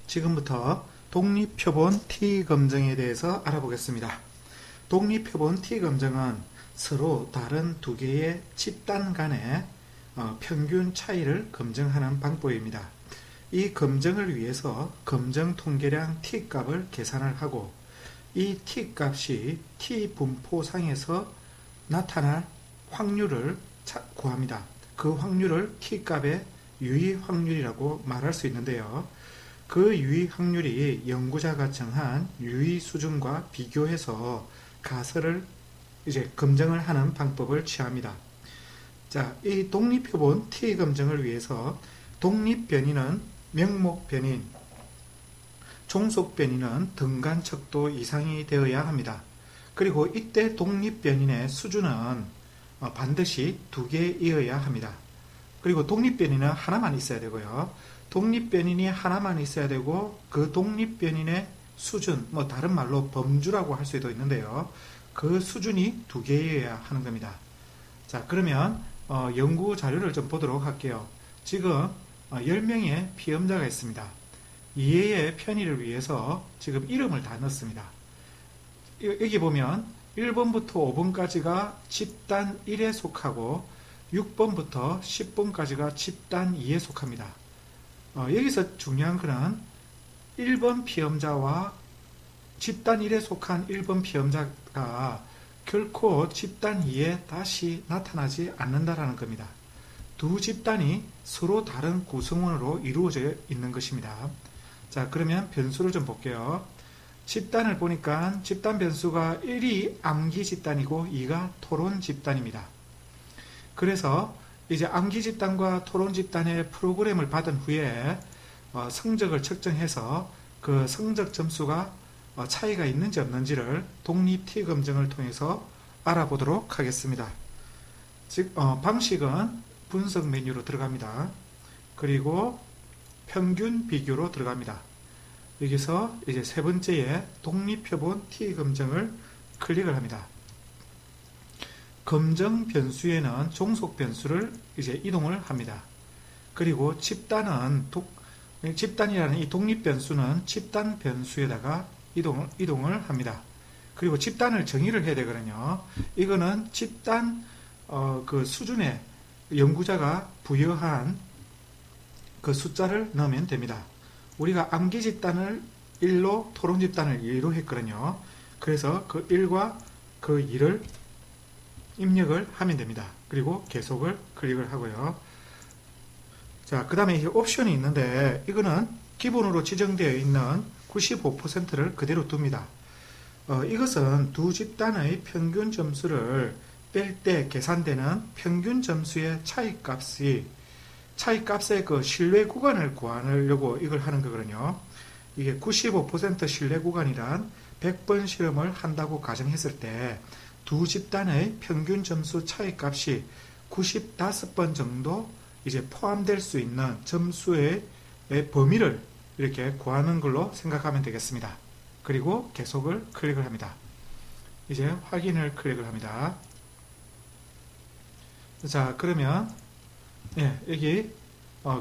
지금부터 독립표본 T검정에 대해서 알아보겠습니다. 독립표본 T검정은 서로 다른 두 개의 집단 간의 평균 차이를 검증하는 방법입니다. 이 검증을 위해서 검정 통계량 T값을 계산을 하고 이 T값이 T분포상에서 나타날 확률을 구합니다. 그 확률을 T값의 유의 확률이라고 말할 수 있는데요. 그 유의 확률이 연구자가 정한 유의 수준과 비교해서 가설을 검증을 하는 방법을 취합니다. 자, 이 독립표본 T 검증을 위해서 독립변이는 명목변인, 종속변이는 등간 척도 이상이 되어야 합니다. 그리고 이때 독립변인의 수준은 반드시 2개이어야 합니다. 그리고 독립변인은 하나만 있어야 되고요. 독립변인이 하나만 있어야 되고 그 독립변인의 수준, 다른 말로 범주라고 할 수도 있는데요. 그 수준이 2개여야 하는 겁니다. 자, 그러면 연구 자료를 좀 보도록 할게요. 지금 10명의 피험자가 있습니다. 이해의 편의를 위해서 지금 이름을 다 넣습니다. 여기 보면 1번부터 5번까지가 집단 1에 속하고 6번부터 10번까지가 집단 2에 속합니다. 여기서 중요한 것은 1번 피험자와 집단 1에 속한 1번 피험자가 결코 집단 2에 다시 나타나지 않는다라는 겁니다. 두 집단이 서로 다른 구성원으로 이루어져 있는 것입니다. 자, 그러면 변수를 좀 볼게요. 집단을 보니까 집단 변수가 1이 암기 집단이고 2가 토론 집단입니다. 그래서 이제 암기 집단과 토론 집단의 프로그램을 받은 후에 성적을 측정해서 그 성적 점수가 차이가 있는지 없는지를 독립 T 검증을 통해서 알아보도록 하겠습니다. 즉 방식은 분석 메뉴로 들어갑니다. 그리고 평균 비교로 들어갑니다. 여기서 이제 세 번째에 독립표본 T 검증을 클릭을 합니다. 검정 변수에는 종속 변수를 이제 이동을 합니다. 그리고 집단이라는 이 독립 변수는 집단 변수에다가 이동을 합니다. 그리고 집단을 정의를 해야 되거든요. 이거는 집단 그 수준에 연구자가 부여한 그 숫자를 넣으면 됩니다. 우리가 암기 집단을 1로 토론 집단을 2로 했거든요. 그래서 그 1과 그 2를 입력을 하면 됩니다. 그리고 계속을 클릭을 하고요. 자, 그 다음에 옵션이 있는데 이거는 기본으로 지정되어 있는 95%를 그대로 둡니다. 이것은 두 집단의 평균 점수를 뺄 때 계산되는 평균 점수의 차이값의 그 신뢰 구간을 구하려고 이걸 하는 거거든요. 이게 95% 신뢰 구간이란 100번 실험을 한다고 가정했을 때 두 집단의 평균 점수 차이값이 95번 정도 이제 포함될 수 있는 점수의 범위를 이렇게 구하는 걸로 생각하면 되겠습니다. 그리고 계속을 클릭을 합니다. 이제 확인을 클릭을 합니다. 자, 그러면 여기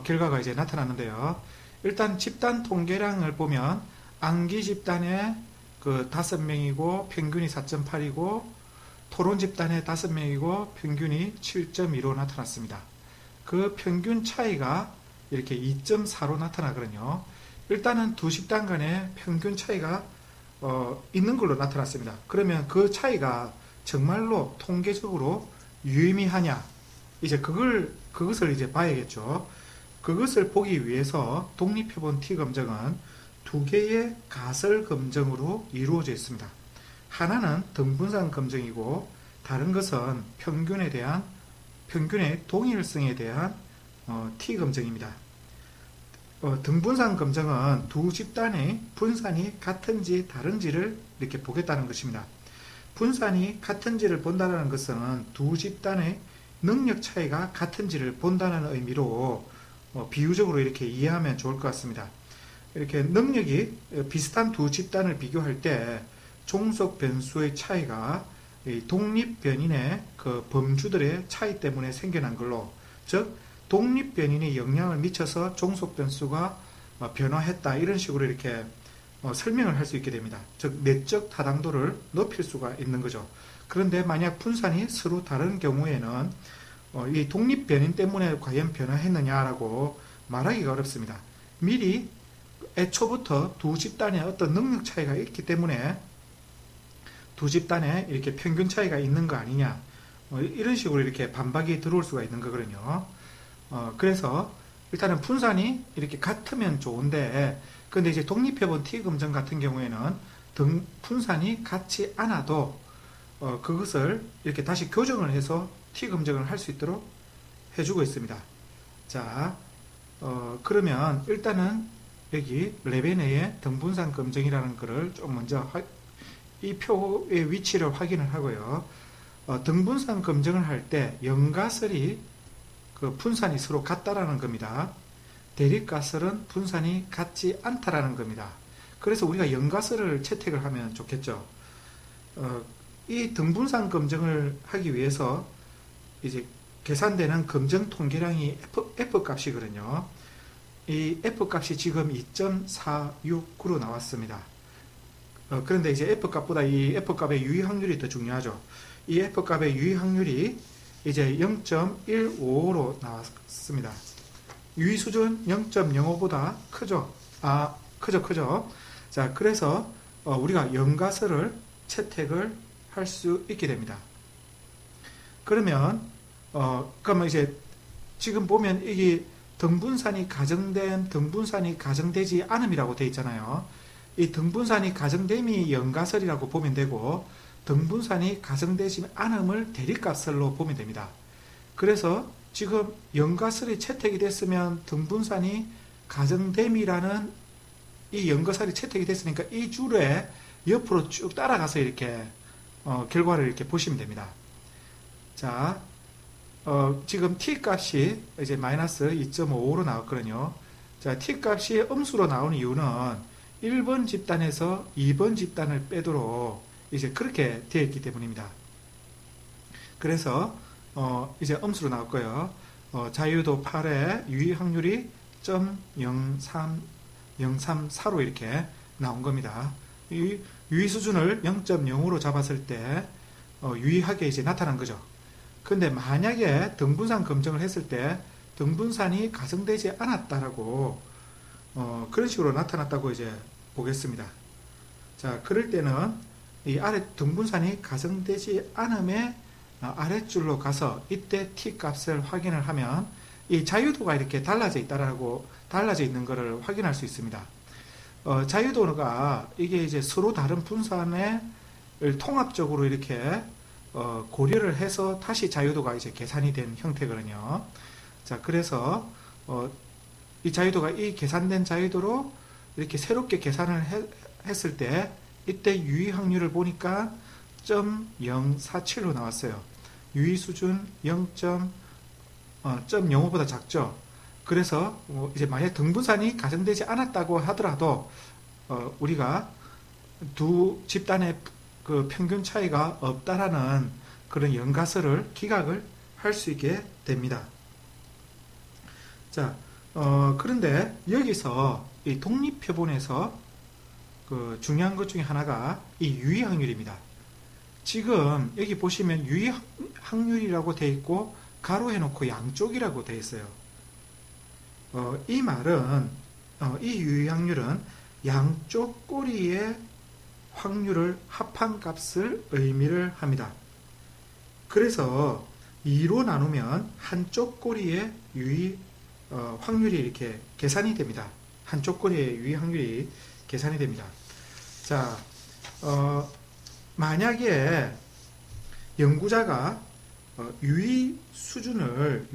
결과가 이제 나타났는데요. 일단 집단 통계량을 보면 암기 집단의 그 5명이고 평균이 4.8이고 토론 집단의 5명이고 평균이 7.2로 나타났습니다. 그 평균 차이가 이렇게 2.4로 나타나거든요. 일단은 두 집단 간의 평균 차이가 있는 걸로 나타났습니다. 그러면 그 차이가 정말로 통계적으로 유의미하냐? 이제 그것을 이제 봐야겠죠. 그것을 보기 위해서 독립표본 T 검증은 2개의 가설 검증으로 이루어져 있습니다. 하나는 등분산 검증이고 다른 것은 평균의 동일성에 대한 T 검증입니다. 등분산 검증은 두 집단의 분산이 같은지 다른지를 이렇게 보겠다는 것입니다. 분산이 같은지를 본다는 것은 두 집단의 능력 차이가 같은지를 본다는 의미로 비유적으로 이렇게 이해하면 좋을 것 같습니다. 이렇게 능력이 비슷한 두 집단을 비교할 때 종속 변수의 차이가 독립 변인의 그 범주들의 차이 때문에 생겨난 걸로, 즉 독립 변인이 영향을 미쳐서 종속 변수가 변화했다 이런 식으로 이렇게 설명을 할 수 있게 됩니다. 즉 내적 타당도를 높일 수가 있는 거죠. 그런데 만약 분산이 서로 다른 경우에는 이 독립 변인 때문에 과연 변화했느냐라고 말하기가 어렵습니다. 미리 애초부터 두 집단의 어떤 능력 차이가 있기 때문에 두 집단에 이렇게 평균 차이가 있는 거 아니냐, 이런 식으로 이렇게 반박이 들어올 수가 있는 거거든요. 그래서 일단은 분산이 이렇게 같으면 좋은데, 근데 이제 독립해본 T검정 같은 경우에는 분산이 같지 않아도 그것을 이렇게 다시 교정을 해서 T검정을 할 수 있도록 해주고 있습니다. 자, 그러면 일단은 여기 레베네의 등분산 검정이라는 것을 좀 먼저 이 표의 위치를 확인을 하고요. 등분산 검정을 할 때 영가설이 그 분산이 서로 같다라는 겁니다. 대립가설은 분산이 같지 않다라는 겁니다. 그래서 우리가 영가설을 채택을 하면 좋겠죠. 이 등분산 검정을 하기 위해서 이제 계산되는 검정 통계량이 F 값이거든요. 이 F 값이 지금 2.469로 나왔습니다. 그런데 이제 F 값보다 이 F 값의 유의 확률이 더 중요하죠. 이 F 값의 유의 확률이 이제 0.155로 나왔습니다. 유의 수준 0.05보다 크죠. 크죠. 자, 그래서 우리가 영가설을 채택을 할 수 있게 됩니다. 그러면 이제 지금 보면 이게 등분산이 가정되지 않음이라고 되어 있잖아요. 이 등분산이 가정됨이 영가설이라고 보면 되고, 등분산이 가정되지 않음을 대립가설로 보면 됩니다. 그래서 지금 영가설이 채택이 됐으면 등분산이 가정됨이라는 이 영가설이 채택이 됐으니까 이 줄에 옆으로 쭉 따라가서 이렇게 결과를 이렇게 보시면 됩니다. 자, 지금 T값이 이제 마이너스 2.55로 나왔거든요. 자, T값이 음수로 나오는 이유는 1번 집단에서 2번 집단을 빼도록 이제 그렇게 되어 있기 때문입니다. 그래서 이제 음수로 나왔고요. 자유도 8의 유의 확률이 0.034로 이렇게 나온 겁니다. 이 유의 수준을 0.0으로 잡았을 때 유의하게 이제 나타난 거죠. 근데 만약에 등분산 검정을 했을 때 등분산이 가정되지 않았다라고 그런 식으로 나타났다고 이제 보겠습니다. 자, 그럴 때는 이 아래 등분산이 가정되지 않음의 아랫줄로 가서 이때 T 값을 확인을 하면 이 자유도가 이렇게 달라져 있는 것을 확인할 수 있습니다. 자유도가 이게 이제 서로 다른 분산을 통합적으로 이렇게 고려를 해서 다시 자유도가 이제 계산이 된 형태거든요. 자, 그래서 이 자유도가 이 계산된 자유도로 이렇게 새롭게 계산을 했을 때 이때 유의 확률을 보니까 0.047로 나왔어요. 유의 수준 0.05보다 작죠. 그래서 이제 만약 등분산이 가정되지 않았다고 하더라도 우리가 두 집단의 그 평균 차이가 없다라는 그런 연가설을 기각을 할 수 있게 됩니다. 자, 그런데 여기서 이 독립표본에서 그 중요한 것 중에 하나가 이 유의 확률입니다. 지금 여기 보시면 유의 확률이라고 되어 있고 가로해 놓고 양쪽이라고 되어 있어요. 이 말은 이 유의 확률은 양쪽 꼬리의 확률을 합한 값을 의미를 합니다. 그래서 2로 나누면 한쪽 꼬리의 유의 확률이 이렇게 계산이 됩니다. 한쪽 꼬리의 유의 확률이 계산이 됩니다. 자, 만약에 연구자가 유의 수준을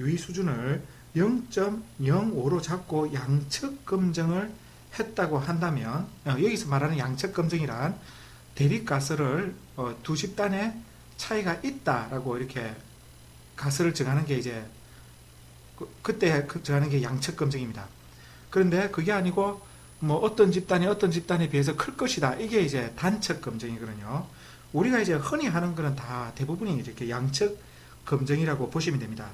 0.05로 잡고 양측 검정을 했다고 한다면, 여기서 말하는 양측 검정이란 대립가설을 두 집단의 차이가 있다라고 이렇게 가설을 정하는 게 이제 그때 정하는 게 양측 검정입니다. 그런데 그게 아니고 뭐 어떤 집단에 비해서 클 것이다, 이게 이제 단측 검정이거든요. 우리가 이제 흔히 하는 거는 다 대부분이 이렇게 양측 검정이라고 보시면 됩니다.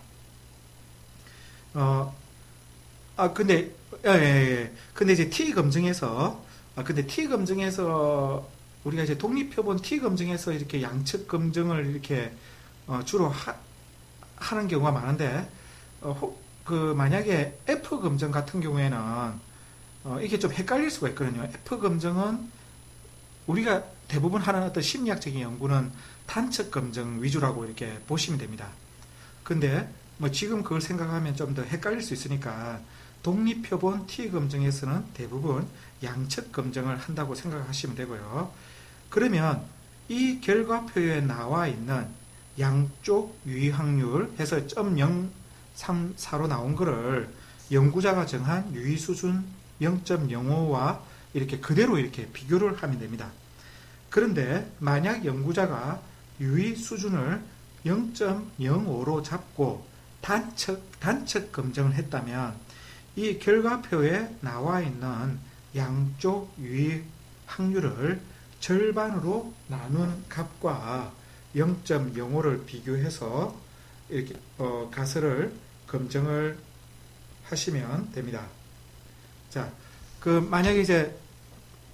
근데 예, 예, 예. 근데 이제 T 검증에서, 근데 T 검증에서, 우리가 이제 독립표본 T 검증에서 이렇게 양측 검증을 이렇게, 주로 하는 경우가 많은데, 만약에 F 검증 같은 경우에는, 이게 좀 헷갈릴 수가 있거든요. F 검증은 우리가 대부분 하는 어떤 심리학적인 연구는 단측 검증 위주라고 이렇게 보시면 됩니다. 근데 뭐 지금 그걸 생각하면 좀 더 헷갈릴 수 있으니까 독립표본 T 검증에서는 대부분 양측 검증을 한다고 생각하시면 되고요. 그러면 이 결과표에 나와 있는 양쪽 유의 확률 해서 0.034로 나온 거를 연구자가 정한 유의 수준 0.05와 이렇게 그대로 이렇게 비교를 하면 됩니다. 그런데 만약 연구자가 유의 수준을 0.05로 잡고 단측 검증을 했다면 이 결과표에 나와 있는 양쪽 유의 확률을 절반으로 나눈 값과 0.05를 비교해서 이렇게 가설을 검증을 하시면 됩니다. 자, 만약에 이제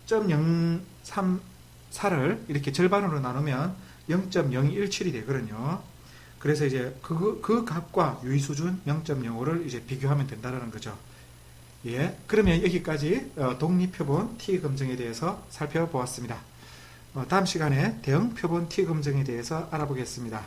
0.034를 이렇게 절반으로 나누면 0.017이 되거든요. 그래서 이제 그 값과 유의 수준 0.05를 이제 비교하면 된다는 거죠. 예. 그러면 여기까지 독립표본 T 검증에 대해서 살펴보았습니다. 다음 시간에 대응표본 T 검증에 대해서 알아보겠습니다.